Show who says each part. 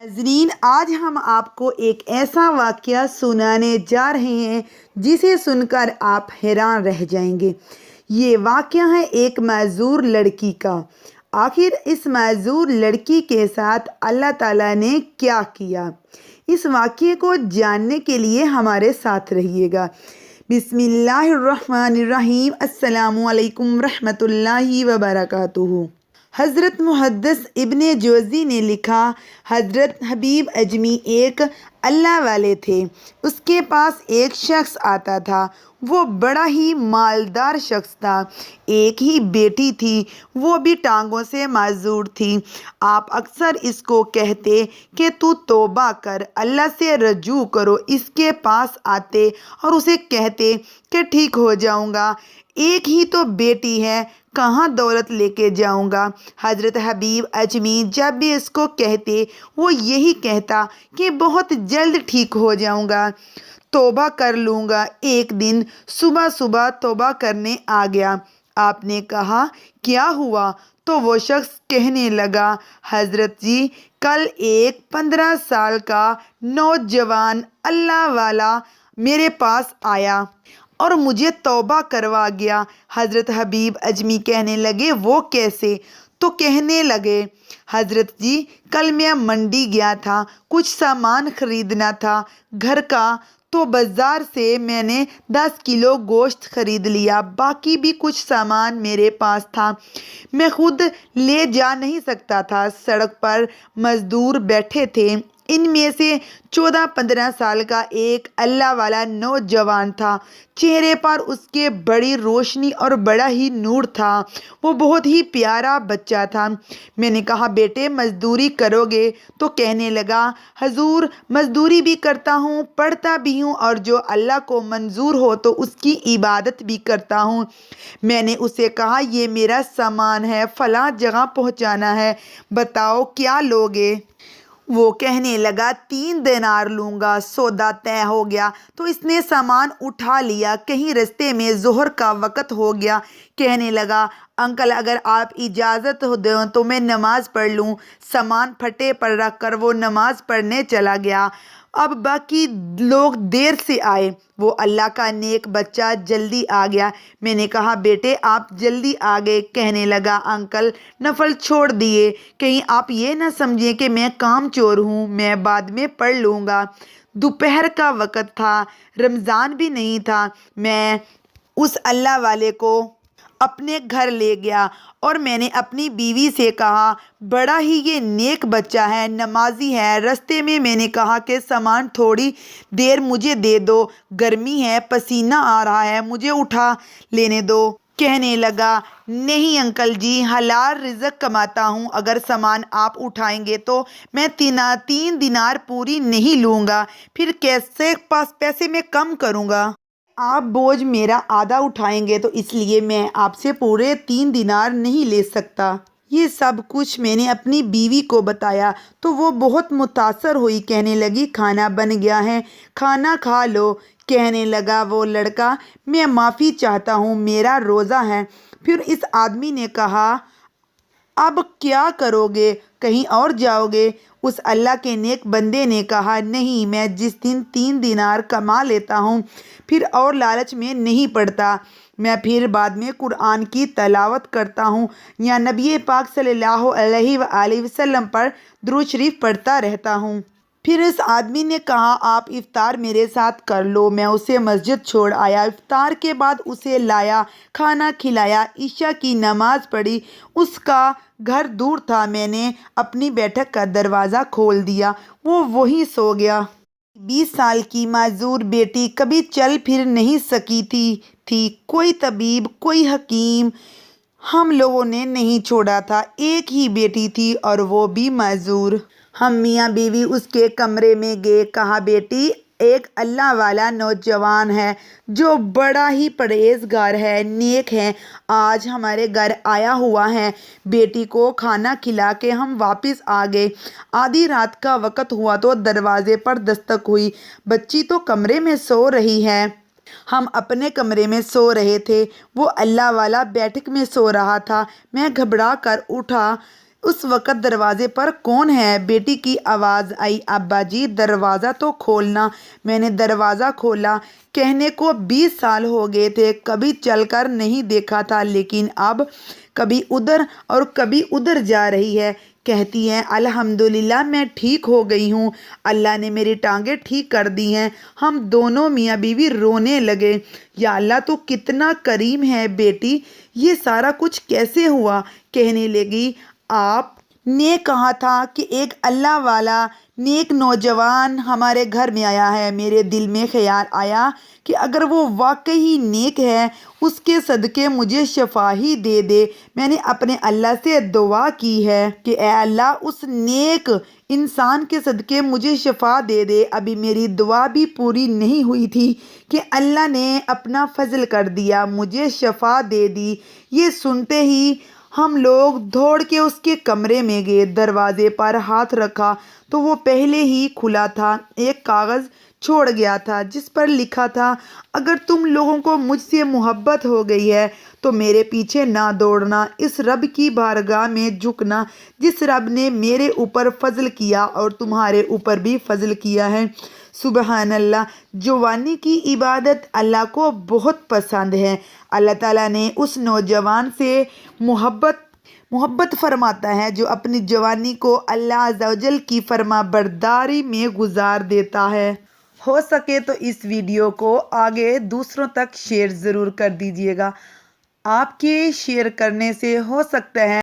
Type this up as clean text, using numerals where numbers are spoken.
Speaker 1: नाज़रीन, आज हम आपको एक ऐसा वाक़या सुनाने जा रहे हैं जिसे सुनकर आप हैरान रह जाएंगे। ये वाक़या है एक माज़ूर लड़की का। आखिर इस माज़ूर लड़की के साथ अल्लाह ताला ने क्या किया, इस वाक़ये को जानने के लिए हमारे साथ रहिएगा। बिस्मिल्लाहिर्रहमानिर्रहीम। अस्सलामु अलैकुम रहमतुल्लाहि व बरकातुहू। हज़रत मुहद्दिस इब्ने जोज़ी ने लिखा, हज़रत हबीब अजमी एक अल्लाह वाले थे। उसके पास एक शख्स आता था। वो बड़ा ही मालदार शख्स था। एक ही बेटी थी, वो भी टांगों से माजूर थी। आप अक्सर इसको कहते कि तू तौबा कर, अल्लाह से रजू करो। इसके पास आते और उसे कहते कि ठीक हो जाऊंगा, एक ही तो बेटी है, कहाँ दौलत लेके जाऊंगा। हज़रत हबीब अजमी जब भी इसको कहते वो यही कहता कि बहुत जल्द ठीक हो जाऊंगा, तौबा कर लूँगा। एक दिन सुबह सुबह तौबा करने आ गया। आपने कहा, क्या हुआ? तो वो शख्स कहने लगा, हज़रत जी, कल एक 15 साल का नौजवान अल्लाह वाला मेरे पास आया और मुझे तौबा करवा गया। हज़रत हबीब अजमी कहने लगे, वो कैसे? तो कहने लगे, हज़रत जी, कल मैं मंडी गया था, कुछ सामान ख़रीदना था घर का, तो बाज़ार से मैंने 10 किलो गोश्त ख़रीद लिया। बाकी भी कुछ सामान मेरे पास था, मैं खुद ले जा नहीं सकता था। सड़क पर मज़दूर बैठे थे, इनमें से 14-15 साल का एक अल्लाह वाला नौजवान था। चेहरे पर उसके बड़ी रोशनी और बड़ा ही नूर था। वो बहुत ही प्यारा बच्चा था। मैंने कहा, बेटे मज़दूरी करोगे? तो कहने लगा, हजूर, मज़दूरी भी करता हूँ, पढ़ता भी हूँ, और जो अल्लाह को मंजूर हो तो उसकी इबादत भी करता हूँ। मैंने उसे कहा, ये मेरा सामान है, फ़लाँ जगह पहुँचाना है, बताओ क्या लोगे? वो कहने लगा, 3 दिनार लूँगा। सौदा तय हो गया तो इसने सामान उठा लिया। कहीं रास्ते में ज़ोहर का वक़्त हो गया। कहने लगा, अंकल, अगर आप इजाज़त हो दें तो मैं नमाज़ पढ़ लूँ। सामान फटे पर रख कर वो नमाज़ पढ़ने चला गया। अब बाकी लोग देर से आए। वो अल्लाह का नेक बच्चा जल्दी आ गया। मैंने कहा, बेटे आप जल्दी आ गए। कहने लगा, अंकल, नफल छोड़ दिए, कहीं आप ये ना समझें कि मैं काम चोर हूँ, मैं बाद में पढ़ लूँगा। दोपहर का वक़्त था, रमज़ान भी नहीं था। मैं उस अल्लाह वाले को अपने घर ले गया और मैंने अपनी बीवी से कहा, बड़ा ही ये नेक बच्चा है, नमाजी है। रास्ते में मैंने कहा कि सामान थोड़ी देर मुझे दे दो, गर्मी है, पसीना आ रहा है, मुझे उठा लेने दो। कहने लगा, नहीं अंकल जी, हलाल रिज़्क कमाता हूँ, अगर सामान आप उठाएंगे तो मैं 3 दिनार पूरी नहीं लूँगा, फिर कैसे पास पैसे में कम करूँगा। आप बोझ मेरा आधा उठाएंगे तो इसलिए मैं आपसे पूरे 3 दिनार नहीं ले सकता। ये सब कुछ मैंने अपनी बीवी को बताया तो वो बहुत मुतासर हुई। कहने लगी, खाना बन गया है, खाना खा लो। कहने लगा वो लड़का, मैं माफ़ी चाहता हूँ, मेरा रोज़ा है। फिर इस आदमी ने कहा, अब क्या करोगे, कहीं और जाओगे? उस अल्लाह के नेक बंदे ने कहा, नहीं, मैं जिस दिन 3 दिनार कमा लेता हूँ फिर और लालच में नहीं पड़ता। मैं फिर बाद में कुरान की तलावत करता हूँ या नबी पाक सल्लल्लाहु अलैहि वसल्लम पर दुरूद शरीफ पढ़ता रहता हूँ। फिर इस आदमी ने कहा, आप इफ्तार मेरे साथ कर लो। मैं उसे मस्जिद छोड़ आया। इफ्तार के बाद उसे लाया, खाना खिलाया, ईशा की नमाज़ पढ़ी। उसका घर दूर था। मैंने अपनी बैठक का दरवाज़ा खोल दिया, वो वहीं सो गया। 20 साल की माजूर बेटी कभी चल फिर नहीं सकी थी। कोई तबीब, कोई हकीम हम लोगों ने नहीं छोड़ा था। एक ही बेटी थी और वो भी माजूर। हम मियाँ बीवी उसके कमरे में गए। कहा, बेटी, एक अल्लाह वाला नौजवान है जो बड़ा ही परहेजगार है, नेक है, आज हमारे घर आया हुआ है। बेटी को खाना खिला के हम वापस आ गए। आधी रात का वक़्त हुआ तो दरवाज़े पर दस्तक हुई। बच्ची तो कमरे में सो रही है। हम अपने कमरे में सो रहे थे, वो अल्लाह वाला बैठक में सो रहा था। मैं घबरा कर उठा। اس وقت دروازے پر کون ہے؟ بیٹی کی آواز آئی، ابا جی دروازہ تو کھولنا۔ میں نے دروازہ کھولا۔ کہنے کو 20 سال ہو گئے تھے، کبھی چل کر نہیں دیکھا تھا، لیکن اب کبھی ادھر اور کبھی ادھر جا رہی ہے۔ کہتی ہیں الحمدللہ میں ٹھیک ہو گئی ہوں، اللہ نے میری ٹانگیں ٹھیک کر دی ہیں۔ ہم دونوں میاں بیوی رونے لگے۔ یا اللہ تو کتنا کریم ہے بیٹی، یہ سارا کچھ کیسے ہوا؟ کہنے لگی آپ نے کہا تھا کہ ایک اللہ والا نیک نوجوان ہمارے گھر میں آیا ہے۔ میرے دل میں خیال آیا کہ اگر وہ واقعی نیک ہے، اس کے صدقے مجھے شفا ہی دے دے۔ میں نے اپنے اللہ سے دعا کی ہے کہ اے اللہ اس نیک انسان کے صدقے مجھے شفا دے دے۔ ابھی میری دعا بھی پوری نہیں ہوئی تھی کہ اللہ نے اپنا فضل کر دیا، مجھے شفا دے دی۔ یہ سنتے ہی ہم لوگ دوڑ کے اس کے کمرے میں گئے۔ دروازے پر ہاتھ رکھا تو وہ پہلے ہی کھلا تھا۔ ایک کاغذ چھوڑ گیا تھا جس پر لکھا تھا اگر تم لوگوں کو مجھ سے محبت ہو گئی ہے تو میرے پیچھے نہ دوڑنا، اس رب کی بارگاہ میں جھکنا جس رب نے میرے اوپر فضل کیا اور تمہارے اوپر بھی فضل کیا ہے۔ سبحان اللہ، جوانی کی عبادت اللہ کو بہت پسند ہے۔ اللہ تعالیٰ نے اس نوجوان سے محبت فرماتا ہے جو اپنی جوانی کو اللہ عز و جل کی فرما برداری میں گزار دیتا ہے۔ ہو سکے تو اس ویڈیو کو آگے دوسروں تک شیئر ضرور کر دیجیے گا۔ آپ کے شیئر کرنے سے ہو سکتا ہے